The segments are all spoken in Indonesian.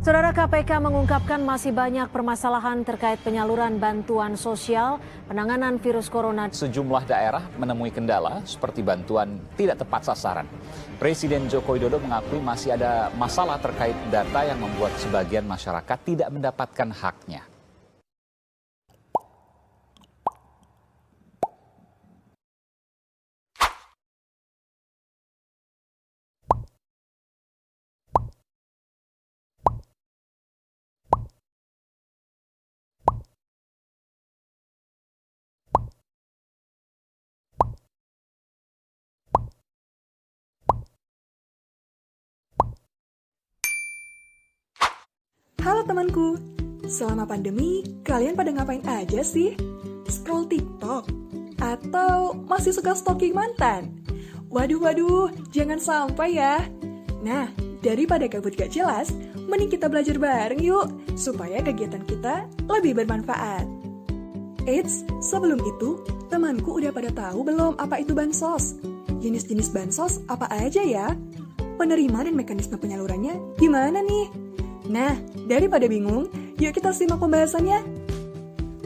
Saudara, KPK mengungkapkan masih banyak permasalahan terkait penyaluran bantuan sosial penanganan virus corona. Sejumlah daerah menemui kendala seperti bantuan tidak tepat sasaran. Presiden Joko Widodo mengakui masih ada masalah terkait data yang membuat sebagian masyarakat tidak mendapatkan haknya. Halo temanku, selama pandemi kalian pada ngapain aja sih? Scroll TikTok? Atau masih suka stalking mantan? Waduh, jangan sampai ya. Nah, daripada kabut gak jelas, mending kita belajar bareng yuk, supaya kegiatan kita lebih bermanfaat. Eits, sebelum itu, temanku udah pada tahu belum apa itu bansos? Jenis-jenis bansos apa aja ya? Penerima dan mekanisme penyalurannya gimana nih? Nah, daripada bingung, yuk kita simak pembahasannya.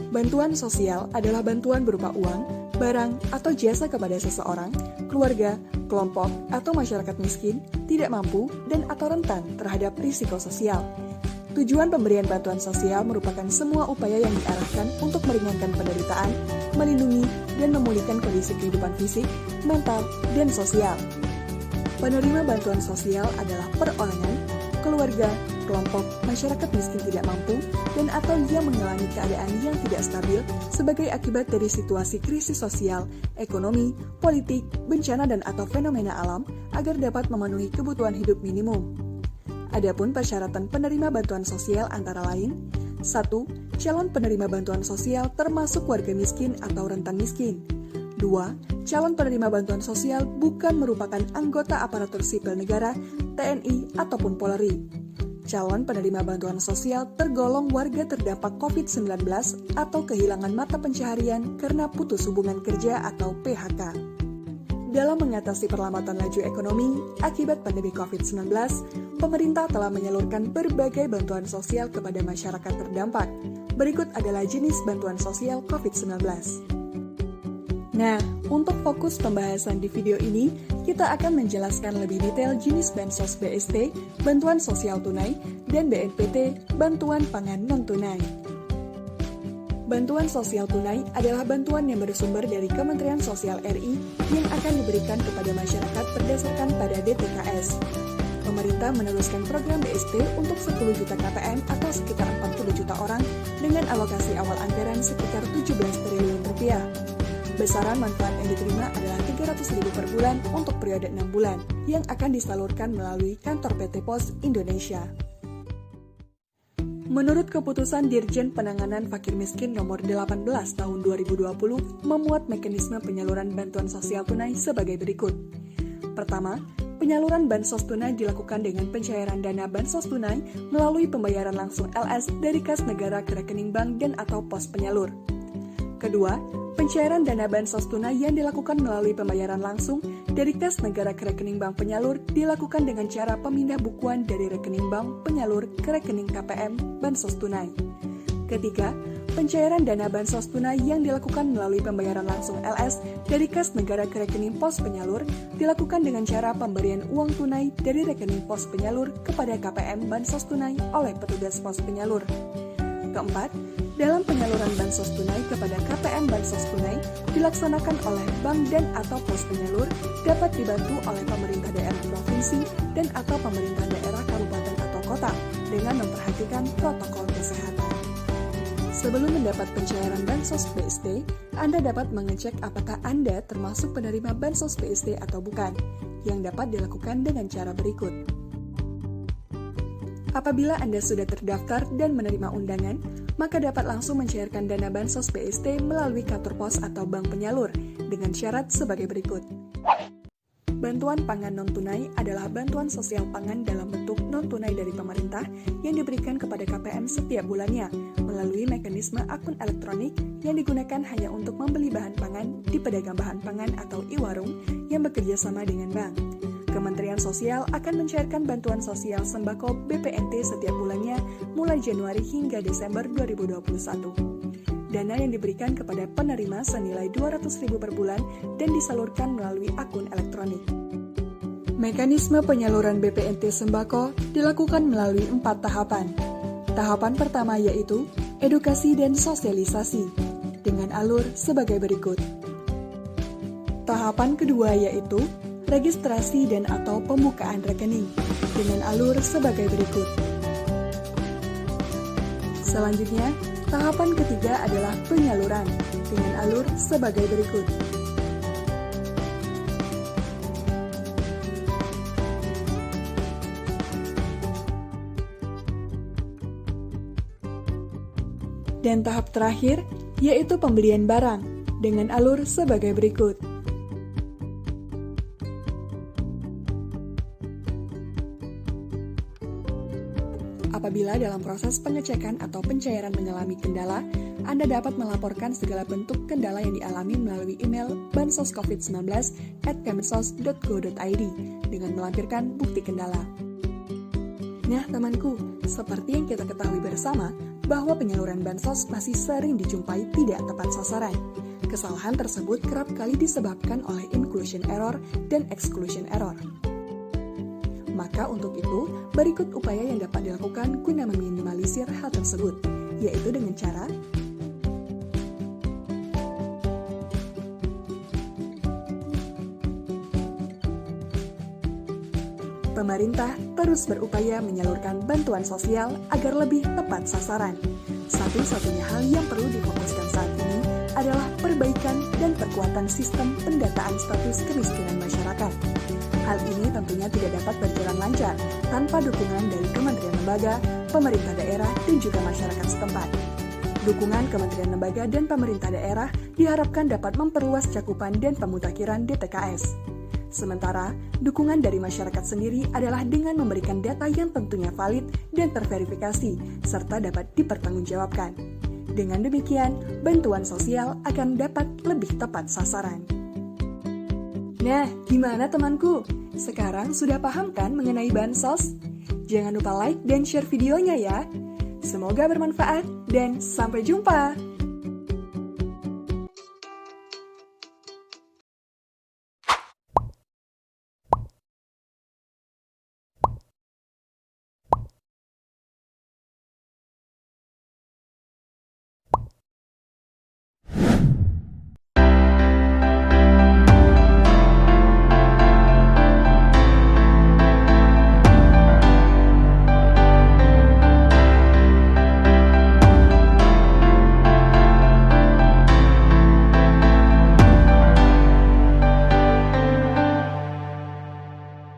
Bantuan sosial adalah bantuan berupa uang, barang, atau jasa kepada seseorang, keluarga, kelompok, atau masyarakat miskin, tidak mampu, dan atau rentan terhadap risiko sosial. Tujuan pemberian bantuan sosial merupakan semua upaya yang diarahkan untuk meringankan penderitaan, melindungi, dan memulihkan kondisi kehidupan fisik, mental, dan sosial. Penerima bantuan sosial adalah perorangan, keluarga, kelompok, masyarakat miskin tidak mampu, dan atau yang mengalami keadaan yang tidak stabil sebagai akibat dari situasi krisis sosial, ekonomi, politik, bencana dan atau fenomena alam agar dapat memenuhi kebutuhan hidup minimum. Adapun persyaratan penerima bantuan sosial antara lain: 1. Calon penerima bantuan sosial termasuk warga miskin atau rentan miskin. 2. Calon penerima bantuan sosial bukan merupakan anggota aparatur sipil negara, TNI, ataupun Polri. Calon penerima bantuan sosial tergolong warga terdampak COVID-19 atau kehilangan mata pencaharian karena putus hubungan kerja atau PHK. Dalam mengatasi perlambatan laju ekonomi akibat pandemi COVID-19, pemerintah telah menyalurkan berbagai bantuan sosial kepada masyarakat terdampak. Berikut adalah jenis bantuan sosial COVID-19. Nah, untuk fokus pembahasan di video ini, kita akan menjelaskan lebih detail jenis Bansos BST, Bantuan Sosial Tunai, dan BNPT, Bantuan Pangan Non-Tunai. Bantuan Sosial Tunai adalah bantuan yang bersumber dari Kementerian Sosial RI yang akan diberikan kepada masyarakat berdasarkan pada DTKS. Pemerintah meneruskan program BST untuk 10 juta KPM atau sekitar 40 juta orang dengan alokasi awal anggaran sekitar 17 triliun rupiah. Besaran manfaat yang diterima adalah Rp300.000 per bulan untuk periode 6 bulan yang akan disalurkan melalui kantor PT Pos Indonesia. Menurut keputusan Dirjen Penanganan Fakir Miskin nomor 18 tahun 2020 memuat mekanisme penyaluran bantuan sosial tunai sebagai berikut. Pertama, penyaluran bansos tunai dilakukan dengan pencairan dana bansos tunai melalui pembayaran langsung LS dari kas negara ke rekening bank dan atau pos penyalur. Kedua, pencairan dana bansos tunai yang dilakukan melalui pembayaran langsung dari kas negara ke rekening bank penyalur dilakukan dengan cara pemindah bukuan dari rekening bank penyalur ke rekening KPM bansos tunai. Ketiga, pencairan dana bansos tunai yang dilakukan melalui pembayaran langsung LS dari kas negara ke rekening pos penyalur dilakukan dengan cara pemberian uang tunai dari rekening pos penyalur kepada KPM bansos tunai oleh petugas pos penyalur. Keempat, dalam penyaluran bansos tunai kepada KPM bansos tunai dilaksanakan oleh bank dan atau pos penyalur dapat dibantu oleh pemerintah daerah provinsi dan atau pemerintah daerah kabupaten atau kota dengan memperhatikan protokol kesehatan. Sebelum mendapat pencairan bansos BST, Anda dapat mengecek apakah Anda termasuk penerima bansos BST atau bukan, yang dapat dilakukan dengan cara berikut. Apabila Anda sudah terdaftar dan menerima undangan, maka dapat langsung mencairkan dana bansos BST melalui kantor pos atau bank penyalur dengan syarat sebagai berikut. Bantuan pangan non-tunai adalah bantuan sosial pangan dalam bentuk non-tunai dari pemerintah yang diberikan kepada KPM setiap bulannya melalui mekanisme akun elektronik yang digunakan hanya untuk membeli bahan pangan di pedagang bahan pangan atau e-warung yang bekerja sama dengan bank. Kementerian Sosial akan mencairkan bantuan sosial sembako BPNT setiap bulannya mulai Januari hingga Desember 2021. Dana yang diberikan kepada penerima senilai Rp200.000 per bulan dan disalurkan melalui akun elektronik. Mekanisme penyaluran BPNT sembako dilakukan melalui 4 tahapan. Tahapan pertama yaitu edukasi dan sosialisasi dengan alur sebagai berikut. Tahapan kedua yaitu registrasi dan atau pembukaan rekening dengan alur sebagai berikut. Selanjutnya, tahapan ketiga adalah penyaluran dengan alur sebagai berikut. Dan tahap terakhir yaitu pembelian barang dengan alur sebagai berikut. Apabila dalam proses pengecekan atau pencairan mengalami kendala, Anda dapat melaporkan segala bentuk kendala yang dialami melalui email bansoscovid19@kemensos.go.id dengan melampirkan bukti kendala. Nah, temanku, seperti yang kita ketahui bersama, bahwa penyaluran bansos masih sering dijumpai tidak tepat sasaran. Kesalahan tersebut kerap kali disebabkan oleh inclusion error dan exclusion error. Maka untuk itu, berikut upaya yang dapat dilakukan guna meminimalisir hal tersebut, yaitu dengan cara pemerintah terus berupaya menyalurkan bantuan sosial agar lebih tepat sasaran. Satu-satunya hal yang perlu difokuskan saat ini adalah perbaikan dan perkuatan sistem pendataan status kemiskinan masyarakat. Hal ini tentunya tidak dapat berjalan lancar tanpa dukungan dari kementerian lembaga, pemerintah daerah, dan juga masyarakat setempat. Dukungan kementerian lembaga dan pemerintah daerah diharapkan dapat memperluas cakupan dan pemutakhiran DTKS. Sementara, dukungan dari masyarakat sendiri adalah dengan memberikan data yang tentunya valid dan terverifikasi, serta dapat dipertanggungjawabkan. Dengan demikian, bantuan sosial akan dapat lebih tepat sasaran. Nah, gimana temanku? Sekarang sudah paham kan mengenai bansos? Jangan lupa like dan share videonya ya. Semoga bermanfaat dan sampai jumpa!